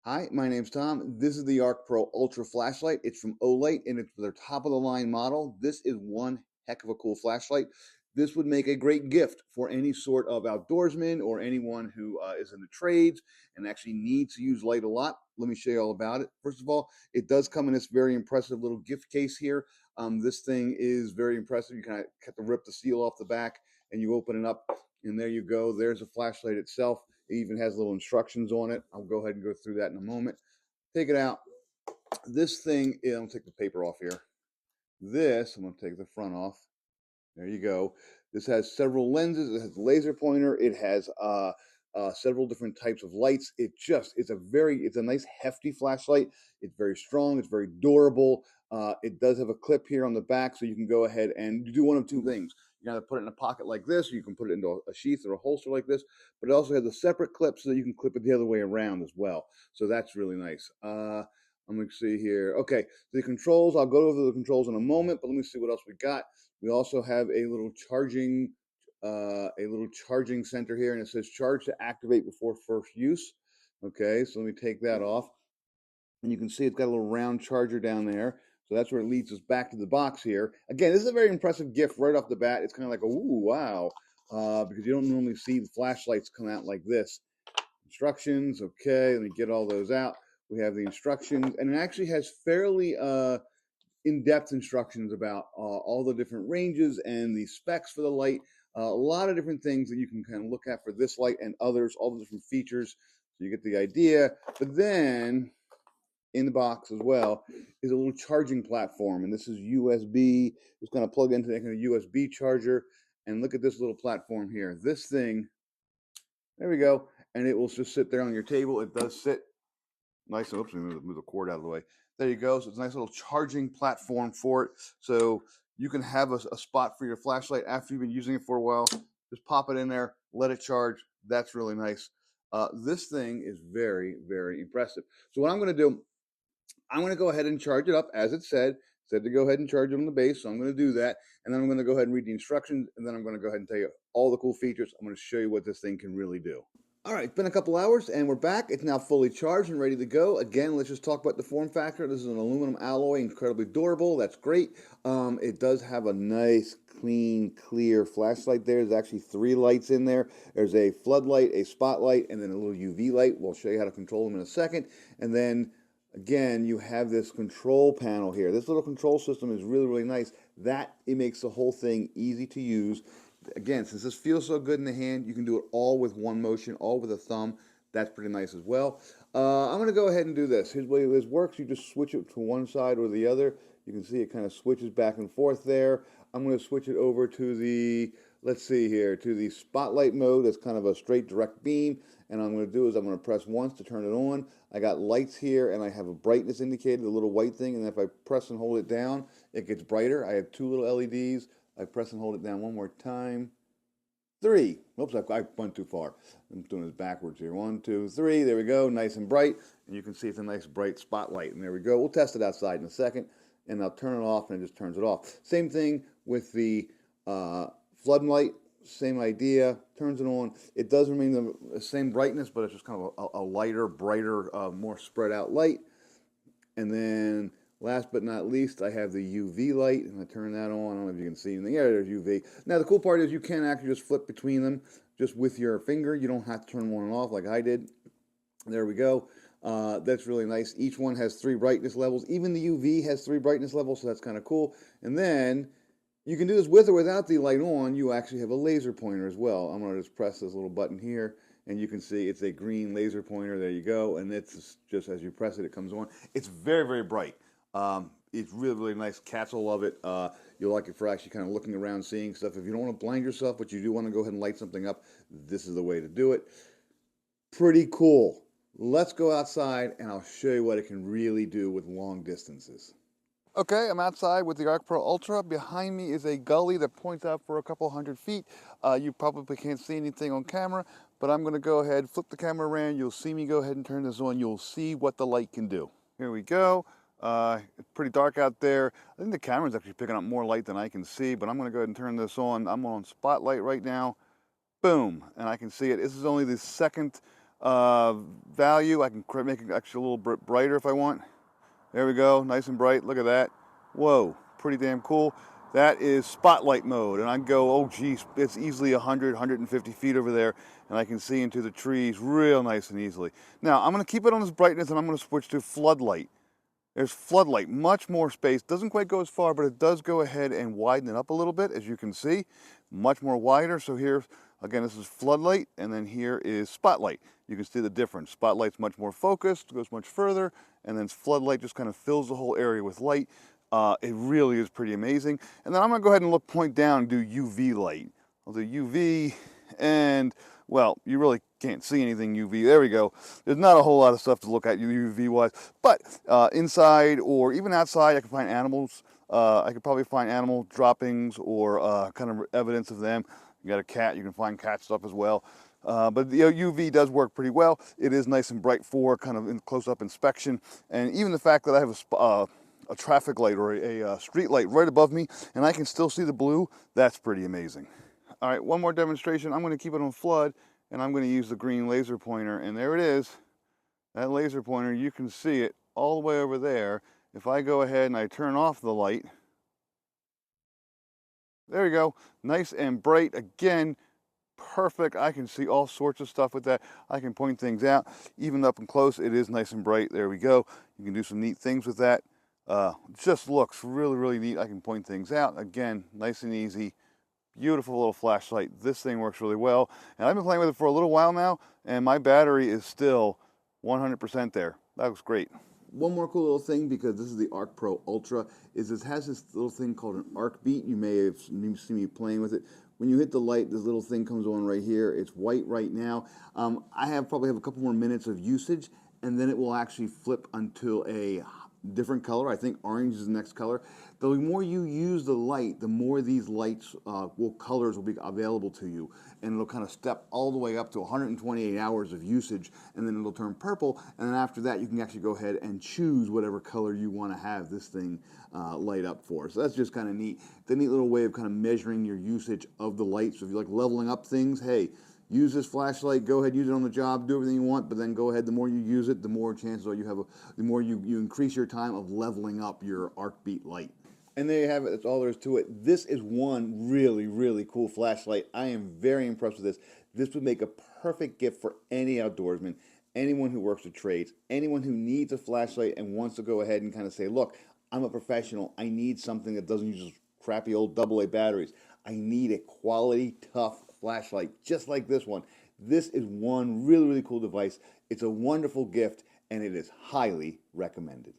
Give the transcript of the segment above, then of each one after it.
Hi, my name's Tom. This is the ArkPro Ultra flashlight. It's from OLIGHT and it's their top of the line model. This is one heck of a cool flashlight. This would make a great gift for any sort of outdoorsman or anyone who is in the trades and actually needs to use light a lot. Let me show you all about it. First of all, it does come in this very impressive little gift case here. This thing is very impressive. You kind of have to rip the seal off the back and you open it up and there you go. There's the flashlight itself. It even has little instructions on it. I'll go ahead and go through that in a moment. Take it out. This thing, I'm going to take the paper off here. I'm going to take the front off. There you go. This has several lenses. It has a laser pointer. It has several different types of lights. It's a nice hefty flashlight. It's very strong. It's very durable. It does have a clip here on the back, so you can go ahead and do one of two things. You can either put it in a pocket like this, or you can put it into a sheath or a holster like this, but it also has a separate clip so that you can clip it the other way around as well. So that's really nice. I'm going to see here. Okay, the controls, I'll go over the controls in a moment, but let me see what else we got. We also have a little charging center here, and it says charge to activate before first use. Okay, so let me take that off. And you can see it's got a little round charger down there. So that's where it leads us back to the box here. Again, this is a very impressive gift right off the bat. It's kind of like, ooh, wow, because you don't normally see the flashlights come out like this. Instructions, okay, let me get all those out. We have the instructions, and it actually has fairly in-depth instructions about all the different ranges and the specs for the light. A lot of different things that you can kind of look at for this light and others, all the different features. So you get the idea. But then in the box as well is a little charging platform, and this is USB. It's going to plug into the USB charger. And look at this little platform here. This thing, there we go, and it will just sit there on your table. It does sit nice. Oops, move the cord out of the way. There you go. So it's a nice little charging platform for it. So you can have a spot for your flashlight after you've been using it for a while. Just pop it in there, let it charge. That's really nice. This thing is very, very impressive. So what I'm going to do, I'm going to go ahead and charge it up as it said. Said to go ahead and charge it on the base, so I'm going to do that. And then I'm going to go ahead and read the instructions, and then I'm going to go ahead and tell you all the cool features. I'm going to show you what this thing can really do. All right, it's been a couple hours and we're back. It's now fully charged and ready to go. Again, let's just talk about the form factor. This is an aluminum alloy, incredibly durable. That's great. It does have a nice, clean, clear flashlight there. There's actually 3 lights in there. There's a floodlight, a spotlight, and then a little UV light. We'll show you how to control them in a second. And then, again, you have this control panel here. This little control system is really, really nice. It makes the whole thing easy to use. Again, since this feels so good in the hand, you can do it all with one motion, all with a thumb. That's pretty nice as well. I'm going to go ahead and do this. Here's the way this works. You just switch it to one side or the other. You can see it kind of switches back and forth there. I'm going to switch it over to the, let's see here, to the spotlight mode. That's kind of a straight direct beam. And what I'm going to do is I'm going to press once to turn it on. I got lights here, and I have a brightness indicator, the little white thing. And if I press and hold it down, it gets brighter. I have 2 little LEDs. I press and hold it down one more time. 3. Oops, I went too far. I'm doing this backwards here. 1, 2, 3. There we go. Nice and bright. And you can see it's a nice bright spotlight. And there we go. We'll test it outside in a second. And I'll turn it off, and it just turns it off. Same thing with the floodlight. Same idea. Turns it on. It does remain the same brightness, but it's just kind of a lighter, brighter, more spread out light. And then last but not least, I have the UV light, and I turn that on. I don't know if you can see anything. Yeah, there's UV. Now, the cool part is you can actually just flip between them just with your finger. You don't have to turn one off like I did. There we go. That's really nice. Each one has 3 brightness levels. Even the UV has 3 brightness levels, so that's kind of cool. And then you can do this with or without the light on. You actually have a laser pointer as well. I'm going to just press this little button here, and you can see it's a green laser pointer. There you go. And it's just as you press it, it comes on. It's very, very bright. It's really, really nice. Cats will love it. You'll like it for actually kind of looking around, seeing stuff. If you don't want to blind yourself, but you do want to go ahead and light something up, this is the way to do it. Pretty cool. Let's go outside, and I'll show you what it can really do with long distances. Okay, I'm outside with the ArkPro Ultra. Behind me is a gully that points out for a couple 100 feet. You probably can't see anything on camera, but I'm going to go ahead, flip the camera around. You'll see me go ahead and turn this on. You'll see what the light can do. Here we go. It's pretty dark out there. I think the camera's actually picking up more light than I can see, but I'm going to go ahead and turn this on. I'm on spotlight right now. Boom, and I can see it. This is only the second value. I can make it actually a little bit brighter if I want. There we go, nice and bright. Look at that. Whoa, pretty damn cool. That is spotlight mode, and I go, oh geez, it's easily 100, 150 feet over there, and I can see into the trees real nice and easily. Now, I'm going to keep it on this brightness, and I'm going to switch to floodlight. There's floodlight, much more space. Doesn't quite go as far, but it does go ahead and widen it up a little bit, as you can see. Much more wider. So here, again, this is floodlight, and then here is spotlight. You can see the difference. Spotlight's much more focused, goes much further, and then floodlight just kind of fills the whole area with light. It really is pretty amazing. And then I'm going to go ahead and point down and do UV light. I'll do UV, and well, you really can't see anything UV. There we go. There's not a whole lot of stuff to look at UV wise, but inside or even outside, I can find animals. I could probably find animal droppings or kind of evidence of them. You got a cat, you can find cat stuff as well. But the UV does work pretty well. It is nice and bright for kind of in close-up inspection, and even the fact that I have a traffic light or a street light right above me, and I can still see the blue, that's pretty amazing. All right, one more demonstration. I'm going to keep it on flood, and I'm going to use the green laser pointer, and there it is. That laser pointer, you can see it all the way over there. If I go ahead and I turn off the light, there you go, nice and bright. Again, perfect. I can see all sorts of stuff with that. I can point things out. Even up and close, it is nice and bright. There we go. You can do some neat things with that. Just looks really, really neat. I can point things out. Again, nice and easy. Beautiful little flashlight. This thing works really well. And I've been playing with it for a little while now, and my battery is still 100% there. That looks great. One more cool little thing, because this is the ArkPro Ultra, is it has this little thing called an arc beat. You may have seen me playing with it. When you hit the light, this little thing comes on right here. It's white right now. I probably have a couple more minutes of usage, and then it will actually flip until a different color. I think orange is the next color. The more you use the light, the more these lights colors will be available to you, and it'll kind of step all the way up to 128 hours of usage, and then it'll turn purple, and then after that you can actually go ahead and choose whatever color you want to have this thing light up for. So that's just kind of neat. It's a neat little way of kind of measuring your usage of the light. So if you like leveling up things, hey, use this flashlight, go ahead, use it on the job, do everything you want, but then go ahead, the more you use it, the more chances are the more you increase your time of leveling up your arc beat light. And there you have it, that's all there is to it. This is one really, really cool flashlight. I am very impressed with this. This would make a perfect gift for any outdoorsman, anyone who works the trades, anyone who needs a flashlight and wants to go ahead and kind of say, look, I'm a professional, I need something that doesn't use crappy old AA batteries. I need a quality, tough flashlight, just like this one. This is one really, really cool device. It's a wonderful gift, and it is highly recommended.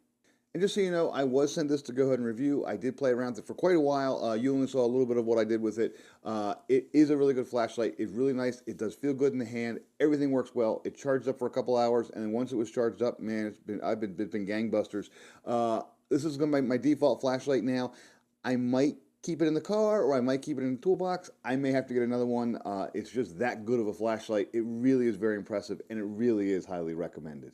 And just so you know, I was sent this to go ahead and review. I did play around with it for quite a while. You only saw a little bit of what I did with it. It is a really good flashlight. It's really nice. It does feel good in the hand. Everything works well. It charged up for a couple hours, and then once it was charged up, man, it's been gangbusters. This is going to be my default flashlight now. I might keep it in the car, or I might keep it in the toolbox. I may have to get another one. It's just that good of a flashlight. It really is very impressive, and it really is highly recommended.